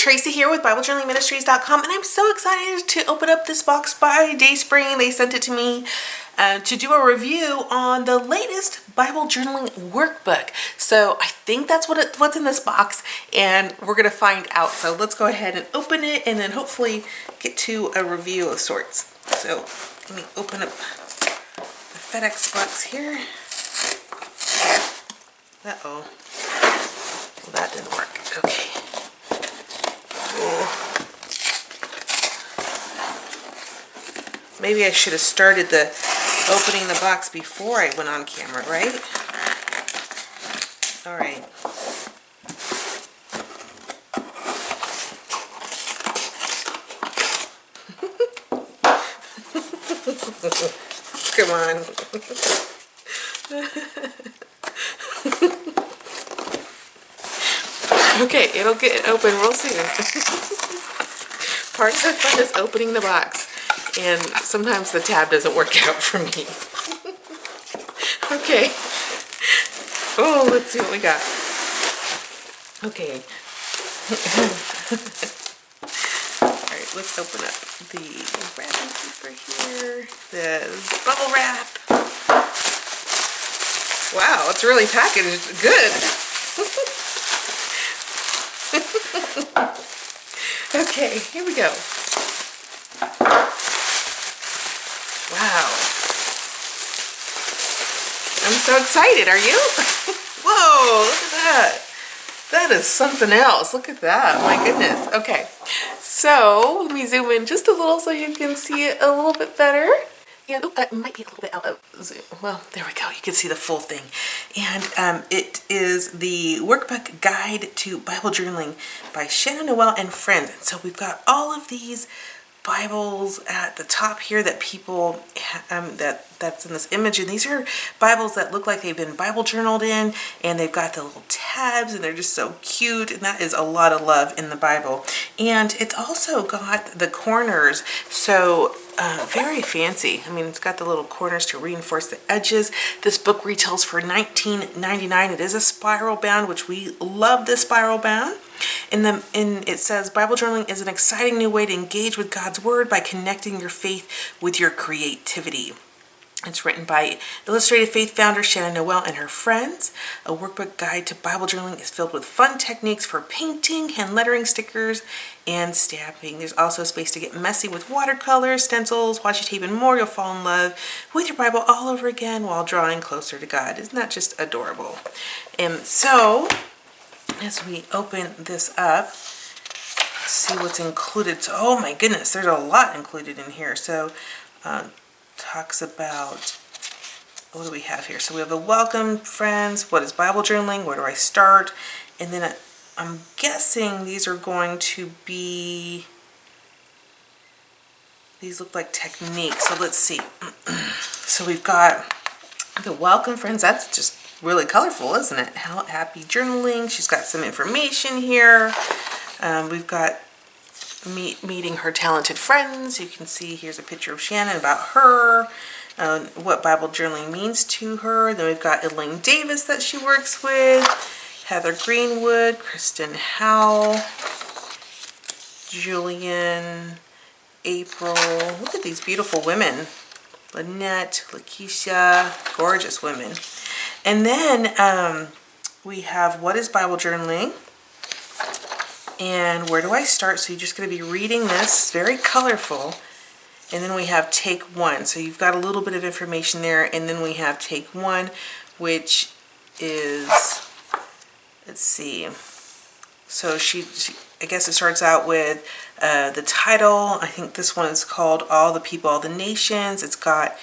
Tracy here with BibleJournalingMinistries.com, and I'm so excited to open up this box by Dayspring. They sent it to me to do a review on the latest Bible journaling workbook. So I think that's what's in this box, and we're going to find out. So let's go ahead and open it and then hopefully get to a review of sorts. So let me open up the FedEx box here. Uh-oh. Well, that didn't work. Okay. Cool. Maybe I should have started the opening the box before I went on camera, right? All right. Come on. Okay, it'll get open real soon. Part of the fun is opening the box, and sometimes the tab doesn't work out for me. Okay. Oh, let's see what we got. Okay. Alright, let's open up the wrapping paper here. The bubble wrap. Wow, it's really packaged good. Okay, here we go. Wow. I'm so excited, are you? Whoa, look at that. That is something else. Look at that. My goodness. Okay, so let me zoom in just a little so you can see it a little bit better. And it might be a little bit out of zoom. Well, there we go. You can see the full thing. And it is the Workbook Guide to Bible Journaling by Shannon Noel and Friends. And so we've got all of these Bibles at the top here that people that's in this image, and these are Bibles that look like they've been Bible journaled in, and they've got the little tabs, and they're just so cute, and that is a lot of love in the Bible. And it's also got the corners, so very fancy. I mean, it's got the little corners to reinforce the edges. This book retails for $19.99. It is a spiral bound, which we love this spiral bound. It says, Bible journaling is an exciting new way to engage with God's Word by connecting your faith with your creativity. It's written by Illustrated Faith founder Shannon Noel and her friends. A workbook guide to Bible journaling is filled with fun techniques for painting, hand lettering, stickers, and stamping. There's also space to get messy with watercolors, stencils, washi tape, and more. You'll fall in love with your Bible all over again while drawing closer to God. Isn't that just adorable? And so, as we open this up, let's see what's included. So, oh my goodness, there's a lot included in here. So, talks about, what do we have here? So we have the welcome, friends, what is Bible journaling, where do I start? And then I'm guessing these are going to be, these look like techniques. So let's see. So we've got the welcome, friends. That's just really colorful, isn't it? Happy journaling. She's got some information here. We've got meeting her talented friends. You can see here's a picture of Shannon about her, what Bible journaling means to her. Then we've got Elaine Davis that she works with, Heather Greenwood, Kristen Howell, Julian, April. Look at these beautiful women. Lynette, Lakeisha, gorgeous women. And then we have what is Bible journaling? And where do I start? So you're just going to be reading this. It's very colorful. And then we have take one. So you've got a little bit of information there. And then we have take one, which is, let's see. So she I guess it starts out with the title. I think this one is called All the People, All the Nations. It's got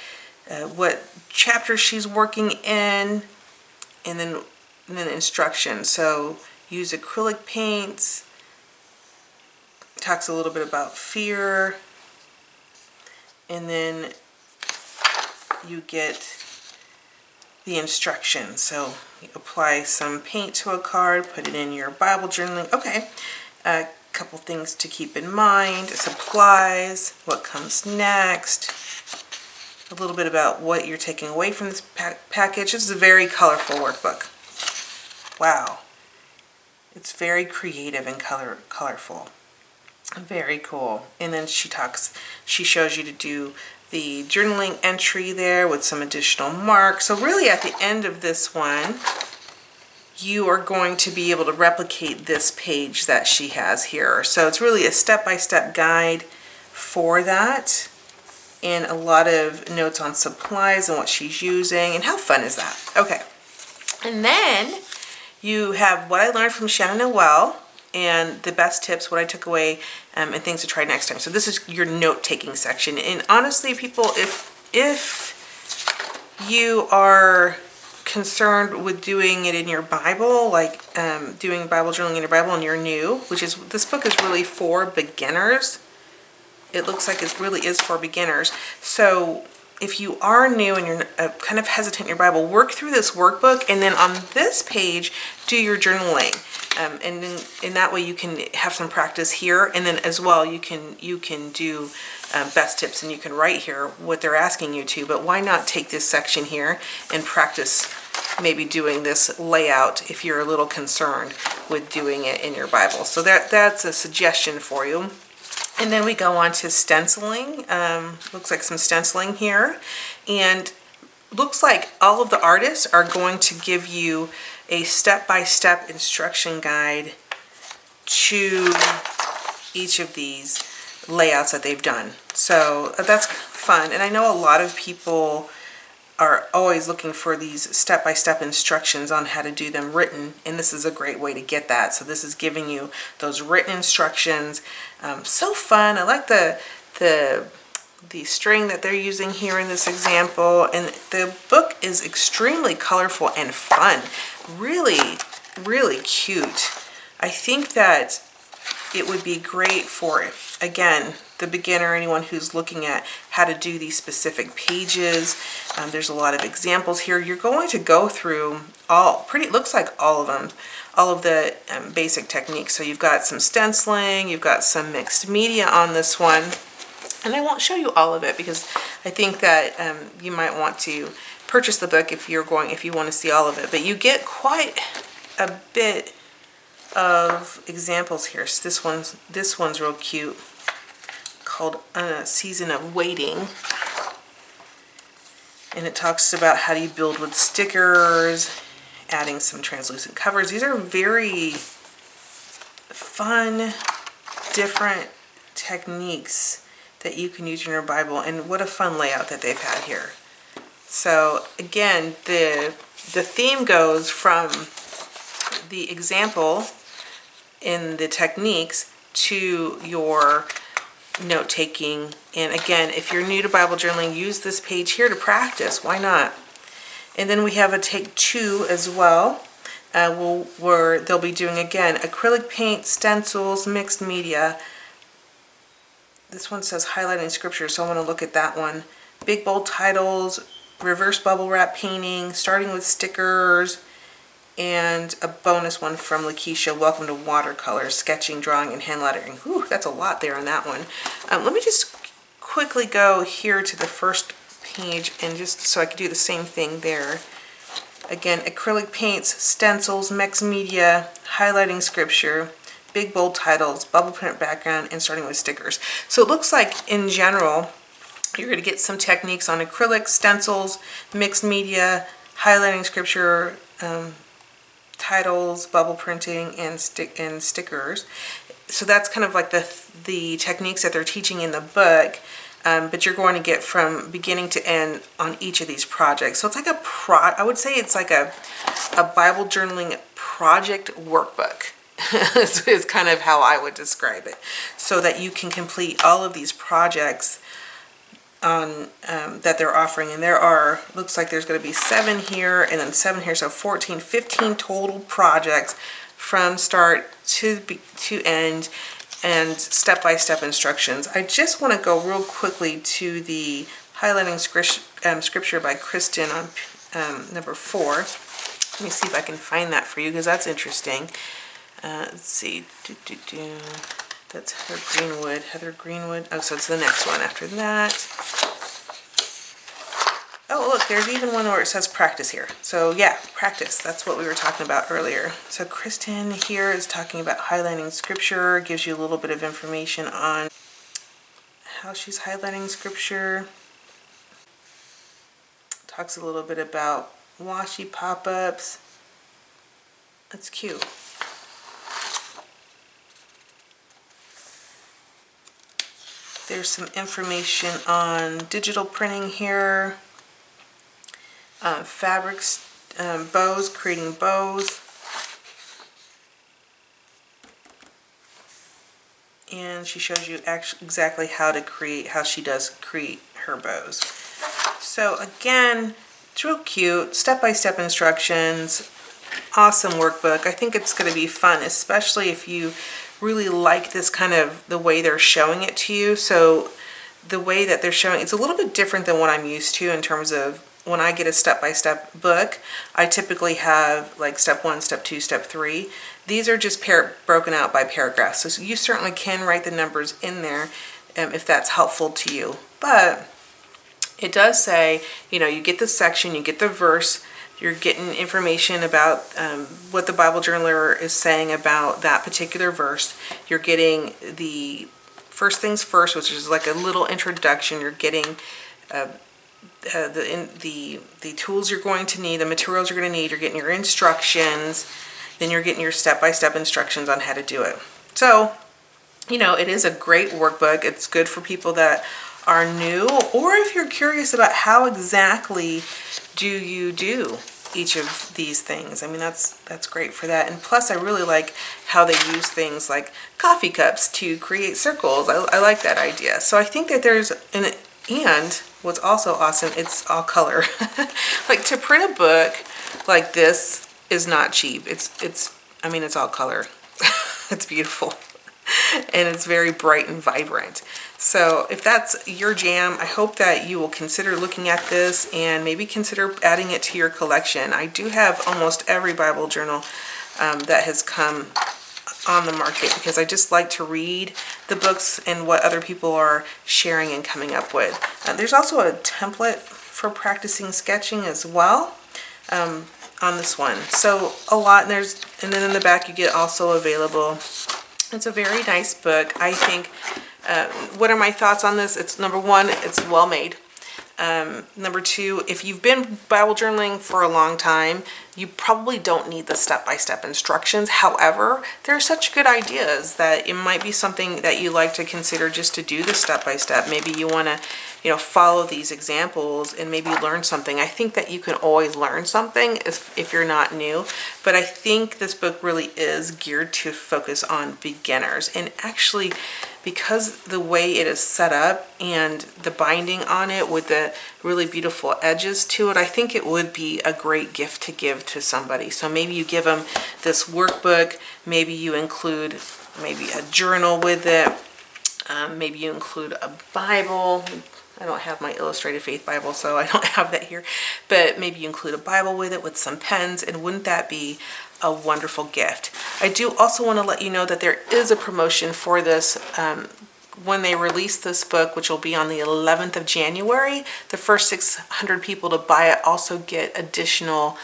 what chapter she's working in. And then instructions. So use acrylic paints. Talks a little bit about fear, and then you get the instructions. So you apply some paint to a card, put it in your Bible journaling. Okay, a couple things to keep in mind: supplies, what comes next, a little bit about what you're taking away from this package. This is a very colorful workbook. Wow. It's very creative and colorful. Very cool. And then she shows you to do the journaling entry there with some additional marks. So really at the end of this one, you are going to be able to replicate this page that she has here. So it's really a step-by-step guide for that, and a lot of notes on supplies and what she's using, and how fun is that? Okay, and then you have what I learned from Shannon Noel and the best tips, what I took away, and things to try next time. So this is your note-taking section. And honestly, people, if you are concerned with doing it in your Bible, like doing Bible journaling in your Bible, and you're new, this book is really for beginners. It looks like it really is for beginners. So if you are new and you're kind of hesitant in your Bible, work through this workbook, and then on this page, do your journaling. And then in that way you can have some practice here, and then as well you can do best tips, and you can write here what they're asking you to. But why not take this section here and practice maybe doing this layout if you're a little concerned with doing it in your Bible. So that's a suggestion for you. And then we go on to stenciling. Looks like some stenciling here, and looks like all of the artists are going to give you a step-by-step instruction guide to each of these layouts that they've done. So that's fun, and I know a lot of people are always looking for these step-by-step instructions on how to do them written, and this is a great way to get that. So this is giving you those written instructions. So fun. I like the string that they're using here in this example, and the book is extremely colorful and fun. Really, really cute. I think that it would be great for, again, the beginner, anyone who's looking at how to do these specific pages. There's a lot of examples here. You're going to go through looks like all of them, all of the basic techniques. So you've got some stenciling, you've got some mixed media on this one, and I won't show you all of it because I think that you might want to purchase the book if you want to see all of it. But you get quite a bit of examples here. So this one's real cute, called A Season of Waiting, and it talks about how do you build with stickers, adding some translucent covers. These are very fun, different techniques that you can use in your Bible, and what a fun layout that they've had here. So again, the theme goes from the example in the techniques to your note-taking. And again, if you're new to Bible journaling, use this page here to practice. Why not? And then we have a take 2 as well, where they'll be doing, again, acrylic paint, stencils, mixed media. This one says highlighting scripture, so I want to look at that one. Big bold titles, reverse bubble wrap painting, starting with stickers, and a bonus one from Lakeisha, welcome to Watercolor, sketching, drawing, and hand lettering. Whew, that's a lot there on that one. Let me just quickly go here to the first page, and just so I can do the same thing there. Again, acrylic paints, stencils, mixed media, highlighting scripture, big bold titles, bubble print background, and starting with stickers. So it looks like in general, you're going to get some techniques on acrylic, stencils, mixed media, highlighting scripture, titles, bubble printing, and stickers. So that's kind of like the techniques that they're teaching in the book, but you're going to get from beginning to end on each of these projects. So it's like I would say it's like a Bible journaling project workbook. is kind of how I would describe it, so that you can complete all of these projects on that they're offering. And looks like there's going to be 7 here and then 7 here, so 14, 15 total projects from start to end, and step-by-step instructions. I just want to go real quickly to the highlighting scripture by Kristen on number 4. Let me see if I can find that for you, because that's interesting. Let's see. That's Heather Greenwood. Oh, so it's the next one after that. Oh, look, there's even one where it says practice here. So yeah, practice. That's what we were talking about earlier. So Kristen here is talking about highlighting scripture, gives you a little bit of information on how she's highlighting scripture. Talks a little bit about washi pop-ups. That's cute. There's some information on digital printing here. Fabrics, bows, creating bows. And she shows you exactly how she does create her bows. So again, it's real cute, step-by-step instructions, awesome workbook. I think it's going to be fun, especially if you really like this kind of the way they're showing it to you. So the way that they're showing it's a little bit different than what I'm used to in terms of when I get a step-by-step book. I typically have like step 1, step 2, step 3. These are just broken out by paragraphs. So you certainly can write the numbers in there if that's helpful to you. But it does say, you know, you get the section, you get the verse, you're getting information about what the Bible journaler is saying about that particular verse. You're getting the first things first, which is like a little introduction. You're getting the tools you're going to need, the materials you're going to need. You're getting your instructions. Then you're getting your step-by-step instructions on how to do it. So, you know, it is a great workbook. It's good for people that are new, or if you're curious about how exactly do you do each of these things. I mean, that's great for that. And plus, I really like how they use things like coffee cups to create circles. I like that idea. So I think that there's and what's also awesome, it's all color. Like, to print a book like this is not cheap. I mean, it's all color. It's beautiful. And it's very bright and vibrant. So if that's your jam, I hope that you will consider looking at this and maybe consider adding it to your collection. I do have almost every Bible journal that has come on the market because I just like to read the books and what other people are sharing and coming up with. There's also a template for practicing sketching as well on this one. So a lot, and then in the back you get also available. It's a very nice book. I think, what are my thoughts on this? It's number one, it's well made. Number two, if you've been Bible journaling for a long time, you probably don't need the step-by-step instructions. However, there are such good ideas that it might be something that you like to consider just to do the step-by-step. Maybe you want to, you know, follow these examples and maybe learn something. I think that you can always learn something if you're not new, but I think this book really is geared to focus on beginners. And actually, because the way it is set up and the binding on it with the really beautiful edges to it, I think it would be a great gift to give to somebody. So maybe you give them this workbook, maybe you include maybe a journal with it, maybe you include a Bible. I don't have my Illustrated Faith Bible, so I don't have that here, but maybe you include a Bible with it with some pens, and wouldn't that be a wonderful gift? I do also want to let you know that there is a promotion for this when they release this book, which will be on the 11th of January. The first 600 people to buy it also get an additional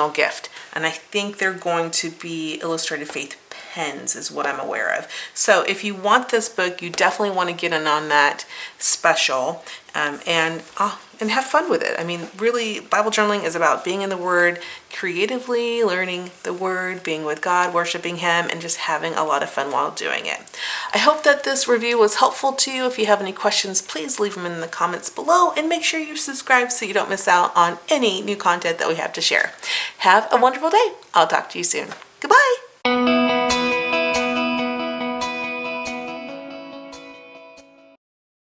gift, and I think they're going to be Illustrated Faith pens is what I'm aware of. So if you want this book, you definitely want to get in on that special and have fun with it. I mean, really, Bible journaling is about being in the Word, creatively learning the Word, being with God, worshiping Him, and just having a lot of fun while doing it. I hope that this review was helpful to you. If you have any questions, please leave them in the comments below, and make sure you subscribe so you don't miss out on any new content that we have to share. Have a wonderful day. I'll talk to you soon.